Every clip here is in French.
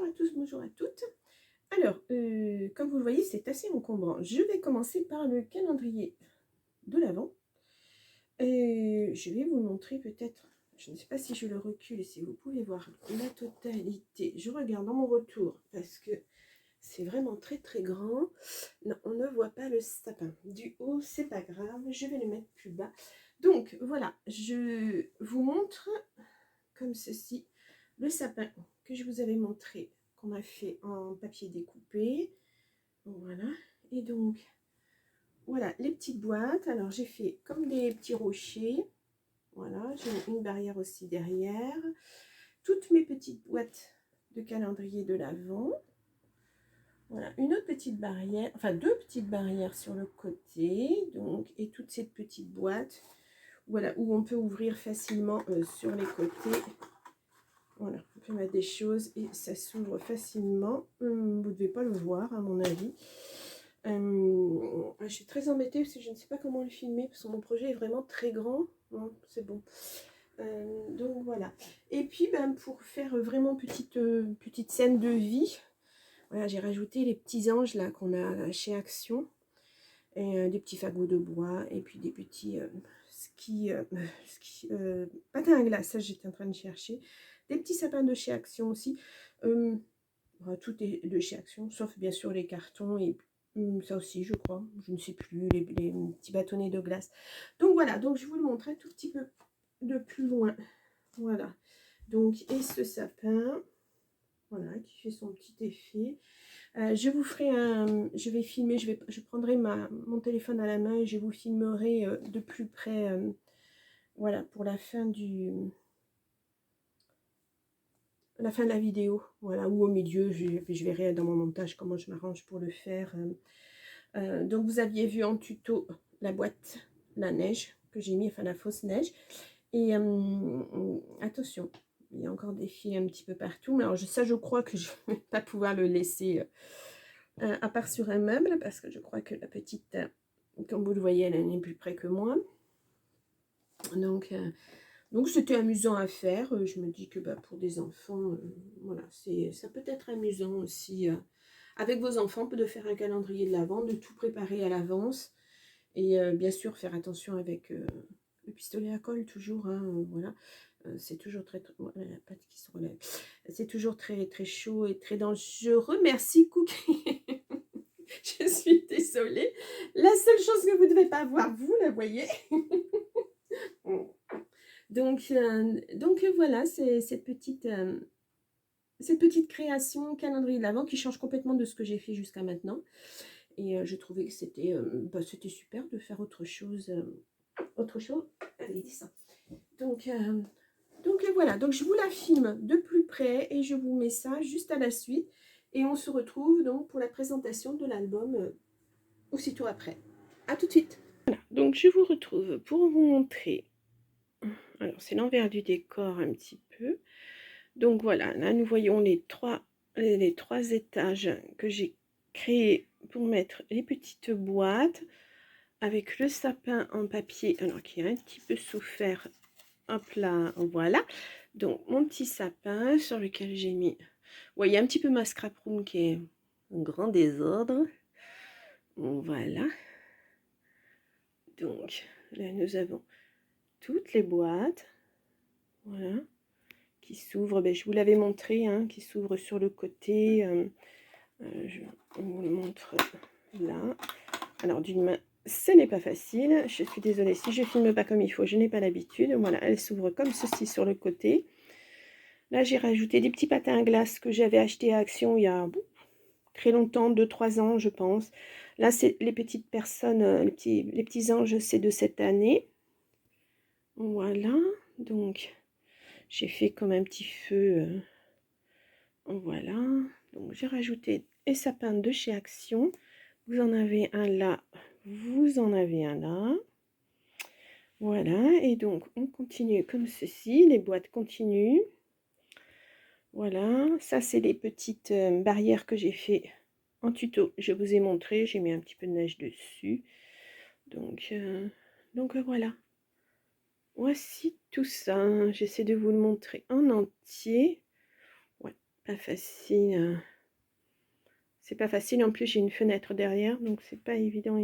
Bonjour à tous, bonjour à toutes. Alors, comme vous le voyez, c'est assez encombrant. Je vais commencer par le calendrier de l'Avent. Et je vais vous le montrer peut-être. Je ne sais pas si je le recule et si vous pouvez voir la totalité. Je regarde dans mon retour parce que c'est vraiment très très grand. Non, on ne voit pas le sapin. Du haut, c'est pas grave. Je vais le mettre plus bas. Donc voilà, je vous montre comme ceci le sapin que je vous avais montré, qu'on a fait en papier découpé. Voilà. Et donc, voilà les petites boîtes. Alors, j'ai fait comme des petits rochers. Voilà, j'ai une barrière aussi derrière. Toutes mes petites boîtes de calendrier de l'Avent. Voilà, une autre petite barrière, enfin deux petites barrières sur le côté. Donc, et toutes ces petites boîtes, voilà, où on peut ouvrir facilement sur les côtés. Voilà, on peut mettre des choses et ça s'ouvre facilement. Vous ne devez pas le voir à mon avis. Je suis très embêtée parce que je ne sais pas comment le filmer parce que mon projet est vraiment très grand. Non, c'est bon. Donc voilà. Et puis pour faire vraiment petite scène de vie, voilà, j'ai rajouté les petits anges là qu'on a chez Action. Et des petits fagots de bois et puis des petits patins à glace, ça j'étais en train de chercher. Des petits sapins de chez Action aussi. Tout est de chez Action, sauf bien sûr les cartons et ça aussi je crois, je ne sais plus, les petits bâtonnets de glace. Donc voilà, donc je vous le montre un tout petit peu de plus loin. Voilà, donc et ce sapin, voilà, qui fait son petit effet. Je vous ferai je vais filmer, je prendrai mon téléphone à la main et je vous filmerai de plus près, voilà, pour la fin de la vidéo, voilà, ou au milieu, je verrai dans mon montage comment je m'arrange pour le faire. Donc vous aviez vu en tuto la boîte, la neige que j'ai mis, enfin la fausse neige. Et attention, il y a encore des fils un petit peu partout, mais alors ça je crois que je ne vais pas pouvoir le laisser à part sur un meuble, parce que je crois que la petite, comme vous le voyez, elle n'est plus près que moi. Donc c'était amusant à faire. Je me dis que pour des enfants, voilà, ça peut être amusant aussi avec vos enfants de faire un calendrier de l'Avent, de tout préparer à l'avance. Et bien sûr, faire attention avec le pistolet à colle, toujours. Hein, voilà. C'est toujours très, voilà, la patte qui se relève. C'est toujours très, très chaud et très dangereux. Merci, Cookie. Je suis désolée. La seule chose que vous ne devez pas voir, vous la voyez. donc voilà, c'est cette petite création calendrier de l'Avent qui change complètement de ce que j'ai fait jusqu'à maintenant. Et je trouvais que c'était super de faire autre chose. Allez, descends. Donc voilà, donc je vous la filme de plus près et je vous mets ça juste à la suite. Et on se retrouve donc pour la présentation de l'album aussitôt après. À tout de suite. Voilà, donc je vous retrouve pour vous montrer. Alors c'est l'envers du décor un petit peu. Donc voilà, là nous voyons les trois étages que j'ai créés pour mettre les petites boîtes avec le sapin en papier, alors qui a un petit peu souffert. Hop là, voilà. Donc mon petit sapin sur lequel j'ai mis, vous voyez un petit peu ma scrap room qui est en grand désordre. Voilà. Donc là nous avons toutes les boîtes, voilà, qui s'ouvrent. Je vous l'avais montré, hein, qui s'ouvrent sur le côté. On vous le montre là. Alors d'une main, ce n'est pas facile. Je suis désolée si je filme pas comme il faut. Je n'ai pas l'habitude. Voilà, elle s'ouvre comme ceci sur le côté. Là, j'ai rajouté des petits patins à glace que j'avais acheté à Action il y a très longtemps, 2-3 ans, je pense. Là, c'est les petites personnes, les petits anges, c'est de cette année. Voilà, donc j'ai fait comme un petit feu. Voilà, donc j'ai rajouté des sapins de chez Action. Vous en avez un là, vous en avez un là. Voilà, et donc on continue comme ceci, les boîtes continuent. Voilà, ça c'est les petites barrières que j'ai fait en tuto. Je vous ai montré, j'ai mis un petit peu de neige dessus. Donc voilà. Voici tout ça. J'essaie de vous le montrer en entier. Ouais, pas facile. C'est pas facile. En plus, j'ai une fenêtre derrière, donc c'est pas évident.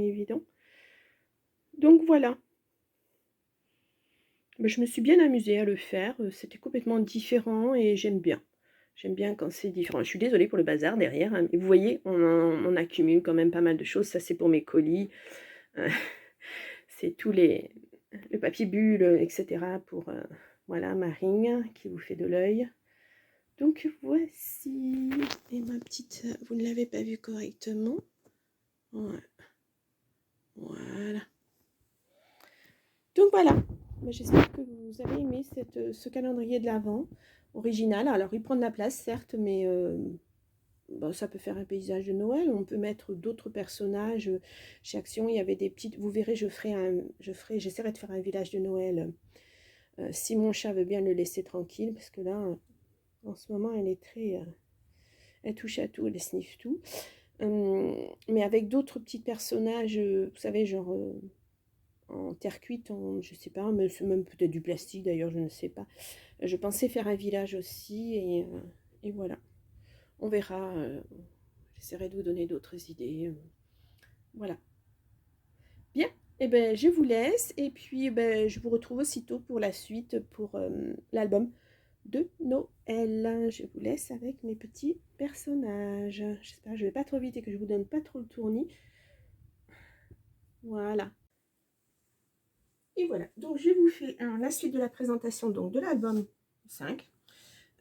Donc voilà. Mais je me suis bien amusée à le faire. C'était complètement différent et j'aime bien. J'aime bien quand c'est différent. Je suis désolée pour le bazar derrière, hein, mais vous voyez, on accumule quand même pas mal de choses. Ça, c'est pour mes colis. Euh, c'est tous le papier bulle, etc. pour voilà, ma ring qui vous fait de l'œil. Donc voici. Et ma petite, vous ne l'avez pas vu correctement. Ouais. Voilà. Donc voilà. J'espère que vous avez aimé ce calendrier de l'Avent original. Alors il prend de la place certes, mais bon, ça peut faire un paysage de Noël. On peut mettre d'autres personnages. Chez Action, il y avait des petites. Vous verrez, j'essaierai de faire un village de Noël. Si mon chat veut bien le laisser tranquille, parce que là, en ce moment, elle est très, elle touche à tout, elle sniffe tout. Mais avec d'autres petits personnages, vous savez, genre en terre cuite, je sais pas, mais c'est même peut-être du plastique d'ailleurs, je ne sais pas. Je pensais faire un village aussi, et voilà. On verra. J'essaierai de vous donner d'autres idées. Voilà. Bien. Eh ben, je vous laisse et puis ben, je vous retrouve aussitôt pour la suite pour l'album de Noël. Je vous laisse avec mes petits personnages. J'espère que je ne vais pas trop vite et que je ne vous donne pas trop le tournis. Voilà. Et voilà. Donc, je vous fais la suite de la présentation donc, de l'album 5.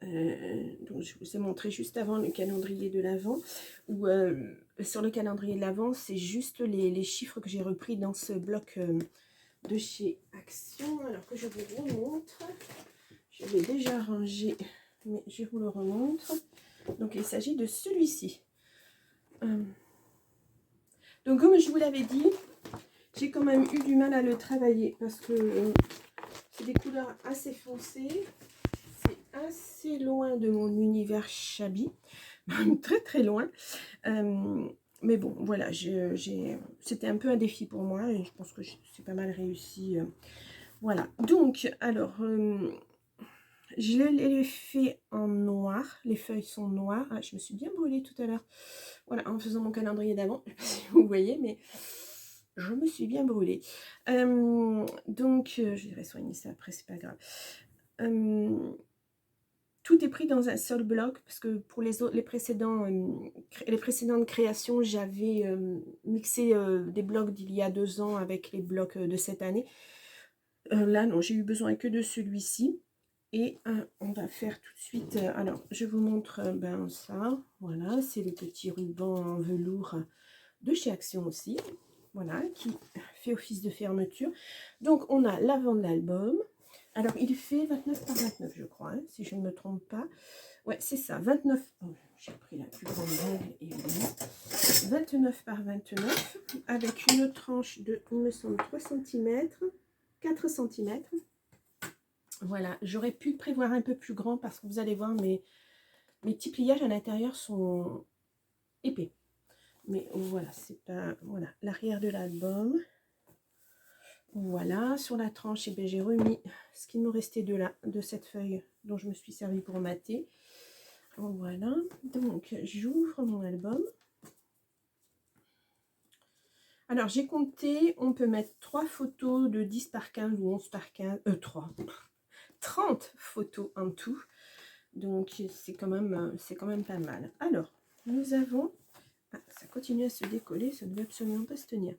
Donc je vous ai montré juste avant le calendrier de l'Avent, où sur le calendrier de l'Avent, c'est juste les chiffres que j'ai repris dans ce bloc de chez Action. Alors que je vous remontre, je l'ai déjà rangé, mais je vous le remontre. Donc il s'agit de celui-ci. Donc comme je vous l'avais dit, j'ai quand même eu du mal à le travailler parce que c'est des couleurs assez foncées. Assez loin de mon univers Chabi, très très loin. Mais bon, voilà, c'était un peu un défi pour moi et je pense que c'est pas mal réussi. Voilà, donc, alors, je l'ai fait en noir, les feuilles sont noires. Ah, je me suis bien brûlée tout à l'heure, voilà, en faisant mon calendrier d'avant, je sais pas si vous voyez, mais je me suis bien brûlée. Donc, je vais soigner ça après, c'est pas grave. Tout est pris dans un seul bloc parce que pour les précédentes créations, j'avais mixé des blocs d'il y a 2 ans avec les blocs de cette année. Là, non, j'ai eu besoin que de celui-ci. Et on va faire tout de suite... alors, je vous montre ça. Voilà, c'est le petit ruban en velours de chez Action aussi. Voilà, qui fait office de fermeture. Donc, on a l'avant de l'album. Alors, il fait 29 par 29, je crois, hein, si je ne me trompe pas. Ouais, c'est ça, 29. Oh, j'ai pris la plus grande règle, évidemment. 29 par 29, avec une tranche de, il me semble, 3 cm, 4 cm. Voilà, j'aurais pu prévoir un peu plus grand parce que vous allez voir, mes petits pliages à l'intérieur sont épais. Mais voilà, c'est pas... Voilà, l'arrière de l'album. Voilà, sur la tranche, eh j'ai remis ce qu'il me restait de cette feuille dont je me suis servi pour mater. Voilà, donc j'ouvre mon album. Alors j'ai compté, on peut mettre 3 photos de 10 par 15 ou 11 par 15, 30 photos en tout. Donc c'est quand même pas mal. Alors, nous avons... Ah, ça continue à se décoller, ça ne veut absolument pas se tenir.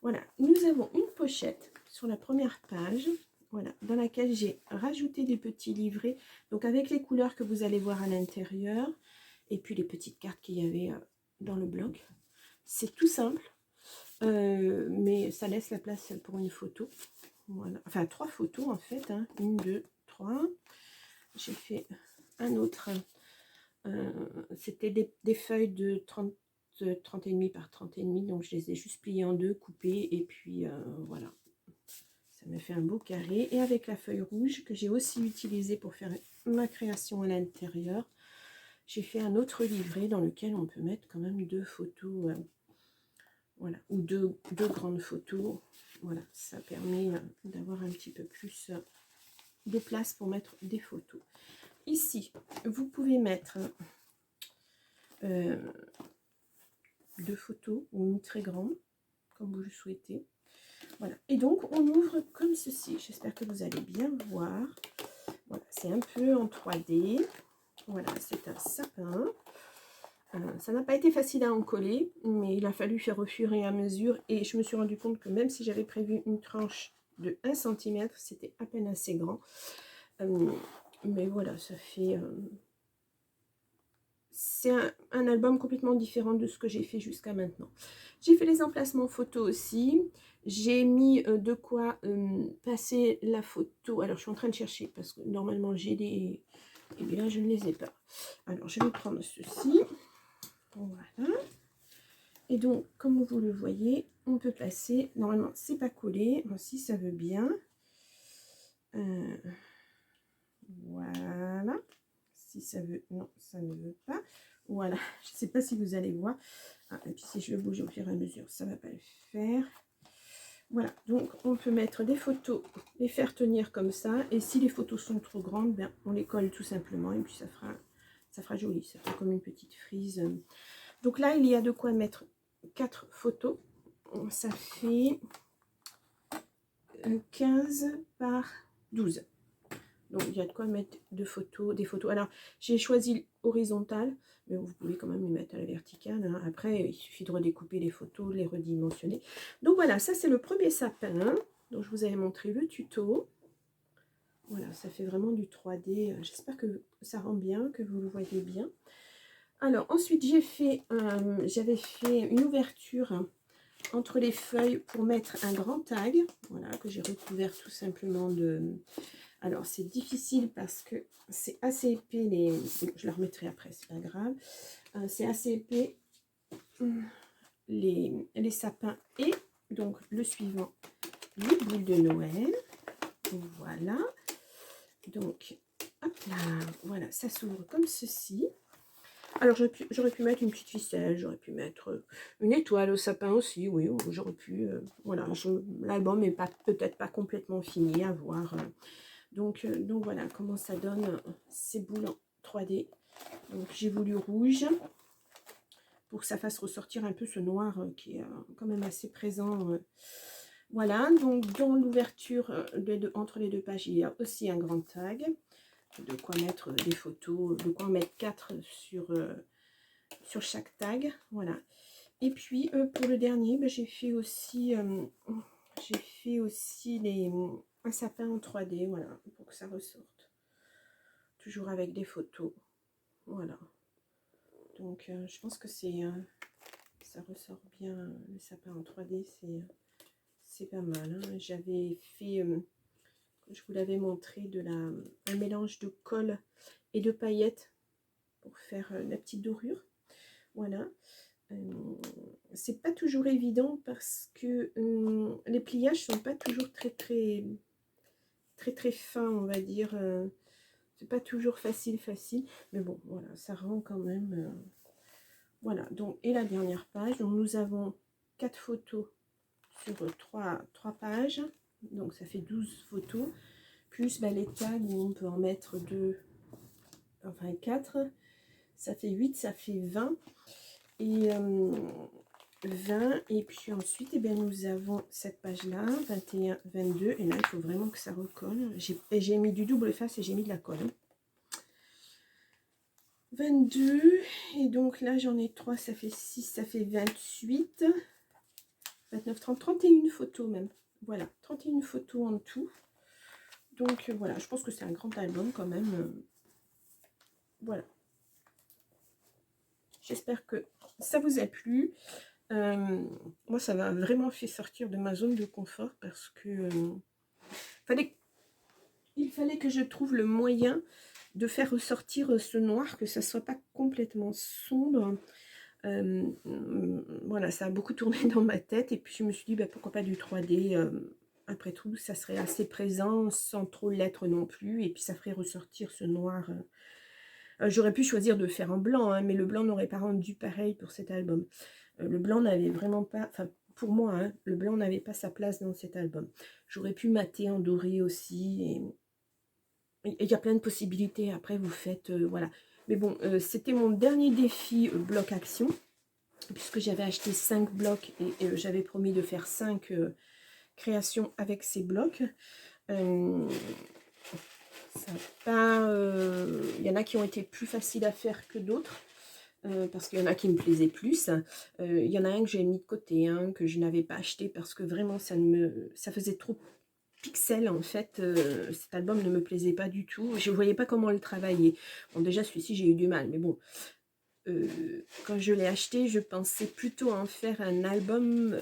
Voilà, nous avons une pochette sur la première page, voilà, dans laquelle j'ai rajouté des petits livrets, donc avec les couleurs que vous allez voir à l'intérieur, et puis les petites cartes qu'il y avait dans le bloc. C'est tout simple, mais ça laisse la place pour une photo. Voilà, enfin 3 photos en fait, hein. 1, 2, 3. J'ai fait un autre, c'était des feuilles de 30 et demi par 30 et demi, donc je les ai juste pliées en deux, coupées, et puis voilà, ça me fait un beau carré. Et avec la feuille rouge que j'ai aussi utilisée pour faire ma création à l'intérieur, j'ai fait un autre livret dans lequel on peut mettre quand même 2 photos, voilà, ou deux grandes photos. Voilà, ça permet d'avoir un petit peu plus de place pour mettre des photos. ici, vous pouvez mettre 2 photos ou une très grande, comme vous le souhaitez. Voilà. Et donc, on ouvre comme ceci. J'espère que vous allez bien voir. Voilà, c'est un peu en 3D. Voilà, c'est un sapin. Ça n'a pas été facile à encoller, mais il a fallu faire au fur et à mesure. Et je me suis rendu compte que même si j'avais prévu une tranche de 1 cm, c'était à peine assez grand. Mais voilà, ça fait... c'est un album complètement différent de ce que j'ai fait jusqu'à maintenant. J'ai fait les emplacements photos aussi. J'ai mis de quoi passer la photo. Alors, je suis en train de chercher parce que normalement, j'ai des... Et bien, je ne les ai pas. Alors, je vais prendre ceci. Voilà. Et donc, comme vous le voyez, on peut passer... Normalement, c'est pas collé. Moi, si ça veut bien. Voilà. Si ça veut... Non, ça ne veut pas. Voilà. Je ne sais pas si vous allez voir. Ah, et puis, si je le bouge au fur et à mesure, ça ne va pas le faire. Voilà. Donc, on peut mettre des photos, les faire tenir comme ça. Et si les photos sont trop grandes, ben, on les colle tout simplement. Et puis, ça fera joli. Ça fera comme une petite frise. Donc là, il y a de quoi mettre 4 photos. Ça fait 15 par 12. Donc, il y a de quoi mettre des photos. Alors, j'ai choisi l'horizontale, mais vous pouvez quand même les mettre à la verticale. Hein. Après, il suffit de redécouper les photos, les redimensionner. Donc, voilà, ça, c'est le premier sapin. Donc, je vous avais montré le tuto. Voilà, ça fait vraiment du 3D. J'espère que ça rend bien, que vous le voyez bien. Alors, ensuite, j'avais fait une ouverture entre les feuilles pour mettre un grand tag. Voilà, que j'ai recouvert tout simplement de... Alors, c'est difficile parce que c'est assez épais. Je la remettrai après, c'est pas grave. C'est assez épais, les sapins. Et donc, le suivant, les boules de Noël. Voilà. Donc, hop là. Voilà, ça s'ouvre comme ceci. Alors, j'aurais pu mettre une petite ficelle, j'aurais pu mettre une étoile au sapin aussi, oui, j'aurais pu... voilà, l'album n'est peut-être pas complètement fini à voir. Donc voilà comment ça donne ces boules en 3D. Donc, j'ai voulu rouge pour que ça fasse ressortir un peu ce noir qui est quand même assez présent. Voilà, donc dans l'ouverture entre les deux pages, il y a aussi un grand tag. De quoi mettre des photos, de quoi en mettre 4 sur chaque tag. Voilà. Et puis, pour le dernier, ben, j'ai fait aussi un sapin en 3D, voilà, pour que ça ressorte. Toujours avec des photos. Voilà. Donc, je pense que ça ressort bien, le sapin en 3D, c'est pas mal. Hein. J'avais fait, je vous l'avais montré, un mélange de colle et de paillettes pour faire la petite dorure. Voilà. C'est pas toujours évident parce que les pliages sont pas toujours très fins, on va dire. C'est pas toujours facile, mais bon, voilà, ça rend quand même. Voilà, donc, et la dernière page, donc nous avons 4 photos sur 3 pages, donc ça fait 12 photos, plus les tags où on peut en mettre 2, enfin 4, ça fait 8, ça fait 20. Et 20, et puis ensuite, eh bien, nous avons cette page-là, 21, 22, et là, il faut vraiment que ça recolle. J'ai mis du double face et j'ai mis de la colle. 22, et donc là, j'en ai 3, ça fait 6, ça fait 28, 29, 30, 31 photos même. Voilà, 31 photos en tout. Donc voilà, je pense que c'est un grand album quand même. Voilà. J'espère que ça vous a plu. Moi, ça m'a vraiment fait sortir de ma zone de confort parce que il fallait que je trouve le moyen de faire ressortir ce noir, que ça soit pas complètement sombre. Voilà, ça a beaucoup tourné dans ma tête et puis je me suis dit pourquoi pas du 3D. Après tout, ça serait assez présent sans trop l'être non plus, et puis ça ferait ressortir ce noir. J'aurais pu choisir de faire en blanc, hein, mais le blanc n'aurait pas rendu pareil pour cet album. Le blanc n'avait vraiment pas, enfin pour moi, hein, le blanc n'avait pas sa place dans cet album. J'aurais pu mater en doré aussi, il y a plein de possibilités. Après, vous faites, voilà. Mais bon, c'était mon dernier défi bloc action, puisque j'avais acheté 5 blocs et j'avais promis de faire 5 créations avec ces blocs. Ça pas, il y en a qui ont été plus faciles à faire que d'autres. Parce qu'il y en a qui me plaisaient plus. Il y en a un que j'ai mis de côté, hein, que je n'avais pas acheté parce que vraiment ça faisait trop pixel en fait. Cet album ne me plaisait pas du tout. Je ne voyais pas comment le travailler. Bon, déjà celui-ci j'ai eu du mal, mais bon. Quand je l'ai acheté, je pensais plutôt en faire un album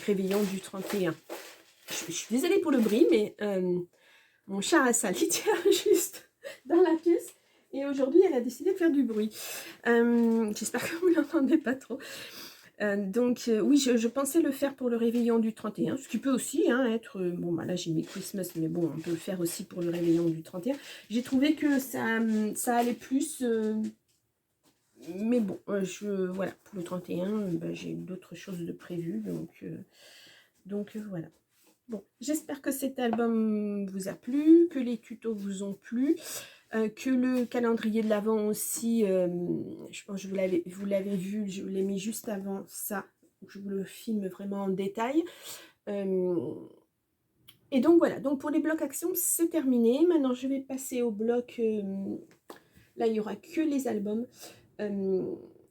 Réveillon du 31. Je suis désolée pour le bruit, mais mon chat a sa litière juste dans la pièce. Et aujourd'hui, elle a décidé de faire du bruit. J'espère que vous n'entendez pas trop. Donc, oui, je pensais le faire pour le réveillon du 31, ce qui peut aussi hein, être... bon, bah là, j'ai mis Christmas, mais bon, on peut le faire aussi pour le réveillon du 31. J'ai trouvé que ça allait plus... mais bon, voilà, pour le 31, bah, j'ai d'autres choses de prévues, donc voilà. Bon, j'espère que cet album vous a plu, que les tutos vous ont plu, que le calendrier de l'Avent aussi, je pense que vous l'avez vu, je l'ai mis juste avant ça, je vous le filme vraiment en détail. Et donc voilà, donc pour les blocs actions, c'est terminé. Maintenant, je vais passer au bloc, là, il n'y aura que les albums,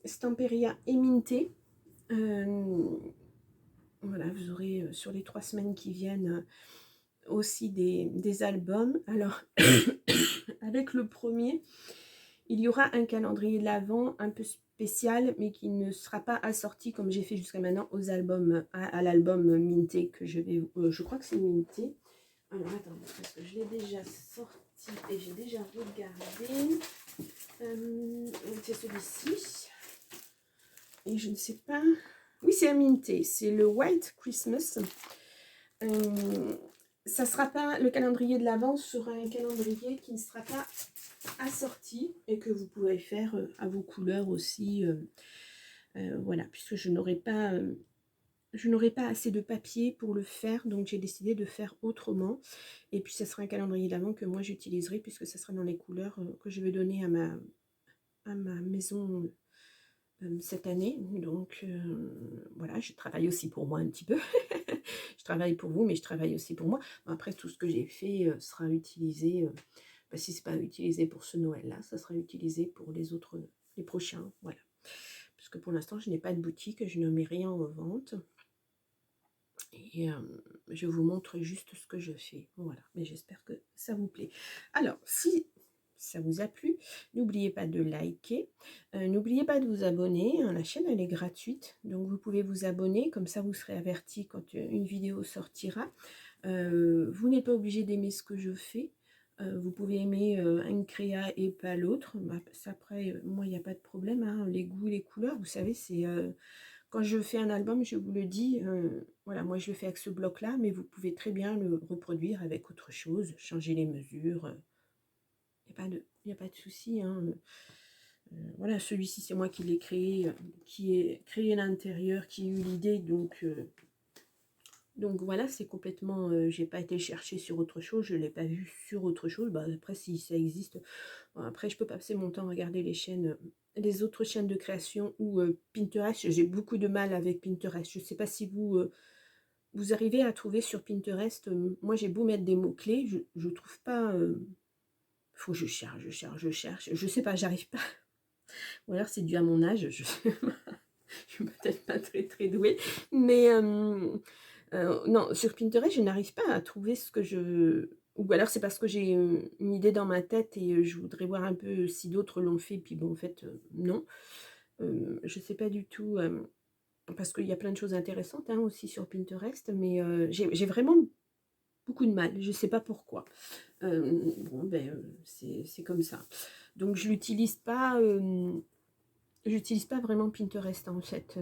Stamperia et Minté. Voilà, vous aurez sur les 3 semaines qui viennent aussi des albums. Alors, avec le premier, il y aura un calendrier de l'Avent un peu spécial, mais qui ne sera pas assorti comme j'ai fait jusqu'à maintenant aux albums, à l'album Minté que je vais... je crois que c'est Minté. Alors, attendez, parce que je l'ai déjà sorti et j'ai déjà regardé. C'est celui-ci. Et je ne sais pas... Oui, c'est un Minté. C'est le White Christmas. Ça sera pas, le calendrier de l'Avent sera un calendrier qui ne sera pas assorti et que vous pouvez faire à vos couleurs aussi. Voilà, puisque je n'aurai pas assez de papier pour le faire, donc j'ai décidé de faire autrement. Et puis ça sera un calendrier de l'Avent que moi j'utiliserai puisque ça sera dans les couleurs que je vais donner à ma maison cette année. Donc voilà, je travaille aussi pour moi un petit peu. Je travaille pour vous, mais je travaille aussi pour moi. Après, tout ce que j'ai fait sera utilisé, si ce n'est pas utilisé pour ce Noël-là, ça sera utilisé pour les prochains. Voilà. Parce que pour l'instant, je n'ai pas de boutique, je ne mets rien en vente. Et je vous montre juste ce que je fais. Voilà, mais j'espère que ça vous plaît. Alors, si ça vous a plu, n'oubliez pas de liker, n'oubliez pas de vous abonner, hein, la chaîne elle est gratuite, donc vous pouvez vous abonner, comme ça vous serez averti quand une vidéo sortira. Vous n'êtes pas obligé d'aimer ce que je fais, vous pouvez aimer une créa et pas l'autre, bah, après moi il n'y a pas de problème, hein, les goûts, les couleurs, vous savez c'est... quand je fais un album, je vous le dis, voilà, moi je le fais avec ce bloc-là, mais vous pouvez très bien le reproduire avec autre chose, changer les mesures. Il n'y a pas de souci. Hein. Voilà, celui-ci, c'est moi qui l'ai créé, qui ai créé l'intérieur, qui ai eu l'idée, donc voilà, c'est complètement... j'ai pas été chercher sur autre chose, je ne l'ai pas vu sur autre chose. Bah, après, si ça existe... Bon, après, je peux passer mon temps à regarder les autres chaînes de création ou Pinterest. J'ai beaucoup de mal avec Pinterest. Je ne sais pas si vous arrivez à trouver sur Pinterest. Moi, j'ai beau mettre des mots-clés, je ne trouve pas... faut que je cherche, je cherche, je cherche. Je sais pas, j'arrive pas. Ou alors c'est dû à mon âge. Je suis peut-être pas très très douée. Mais non, sur Pinterest, je n'arrive pas à trouver ce que je... Ou alors c'est parce que j'ai une idée dans ma tête et je voudrais voir un peu si d'autres l'ont fait. Puis bon, en fait, non. Je sais pas du tout... parce qu'il y a plein de choses intéressantes hein, aussi sur Pinterest. Mais j'ai vraiment beaucoup de mal. Je sais pas pourquoi. Bon, ben, c'est comme ça. Donc je l'utilise pas... j'utilise pas vraiment Pinterest en fait.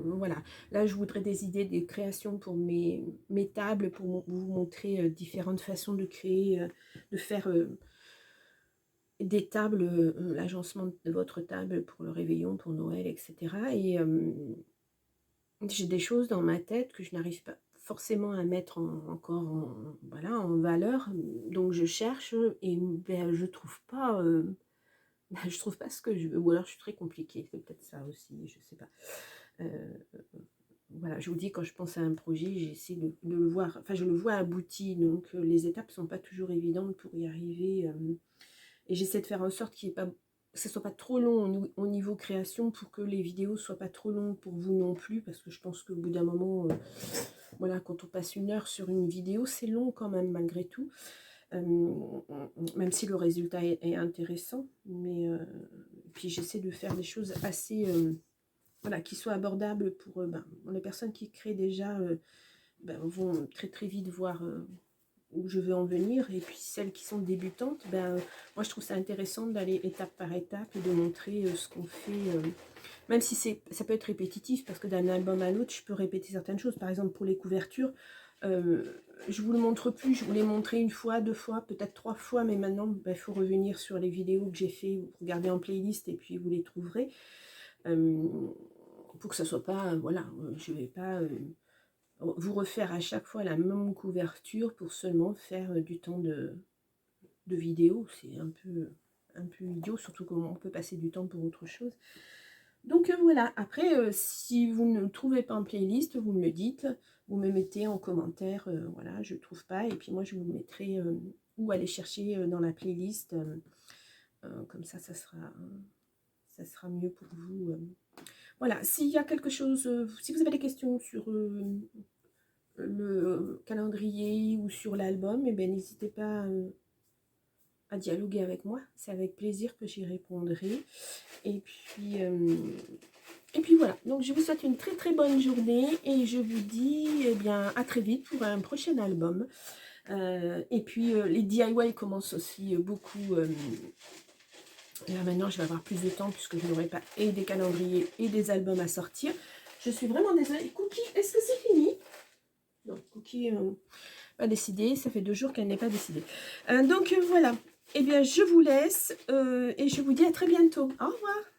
Voilà. Là, je voudrais des idées, des créations pour mes tables, pour vous montrer différentes façons de créer, de faire des tables, l'agencement de votre table pour le réveillon, pour Noël, etc. Et j'ai des choses dans ma tête que je n'arrive pas forcément à mettre encore voilà, en valeur. Donc je cherche et ben, je trouve pas je trouve pas ce que je veux, ou alors je suis très compliquée, c'est peut-être ça aussi, je sais pas. Voilà, je vous dis, quand je pense à un projet, j'essaie de le voir, enfin je le vois abouti, donc les étapes sont pas toujours évidentes pour y arriver, et j'essaie de faire en sorte qu'il y ait pas, que ce soit pas trop long au niveau création, pour que les vidéos soient pas trop longues pour vous non plus, parce que je pense qu'au bout d'un moment, voilà, quand on passe 1 heure sur une vidéo, c'est long quand même malgré tout. Même si le résultat est intéressant, mais puis j'essaie de faire des choses assez voilà, qui soient abordables pour les personnes qui créent déjà, vont très très vite voir où je veux en venir, et puis celles qui sont débutantes, moi je trouve ça intéressant d'aller étape par étape et de montrer ce qu'on fait, même si ça peut être répétitif, parce que d'un album à l'autre je peux répéter certaines choses. Par exemple pour les couvertures, je vous le montre plus, je vous l'ai montré 1 fois, 2 fois, peut-être 3 fois, mais maintenant il faut revenir sur les vidéos que j'ai fait, vous regardez en playlist et puis vous les trouverez, pour que ça soit pas, voilà, je vais pas vous refaire à chaque fois la même couverture pour seulement faire du temps de vidéo. C'est un peu idiot, surtout qu'on peut passer du temps pour autre chose. Donc voilà, après, si vous ne trouvez pas en playlist, vous me le dites, vous me mettez en commentaire, voilà, je ne trouve pas, et puis moi je vous mettrai où aller chercher dans la playlist, comme ça, ça sera mieux pour vous. Voilà, s'il y a quelque chose, si vous avez des questions sur le calendrier ou sur l'album, eh bien n'hésitez pas à dialoguer avec moi, c'est avec plaisir que j'y répondrai. Et puis voilà, donc je vous souhaite une très très bonne journée et je vous dis à très vite pour un prochain album. Et puis les DIY commencent aussi beaucoup. Là maintenant je vais avoir plus de temps puisque je n'aurai pas et des calendriers et des albums à sortir. Je suis vraiment désolée. Cookie, est-ce que c'est fini? Non, Cookie pas décidé, ça fait 2 jours qu'elle n'est pas décidée. Donc voilà, eh bien je vous laisse et je vous dis à très bientôt. Au revoir.